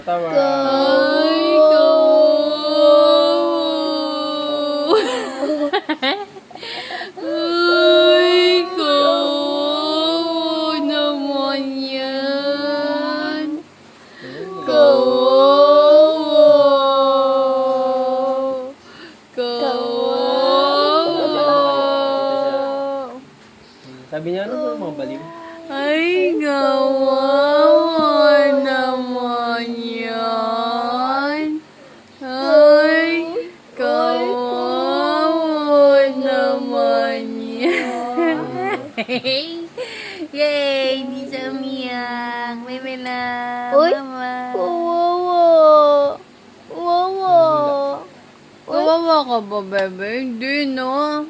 tawa. Ay, kawawa. Ay, kawawa naman yan. Kawawa. Kawawa. Sabi niya, ano ba mga baliw? Ay, kawawa naman yan. Ay, kawawa naman yan. Yay, di siya umiyak. Bebe na, Uy, mama. kawawa. Kawawa. Kawawa ka ba, bebe? Hindi, no?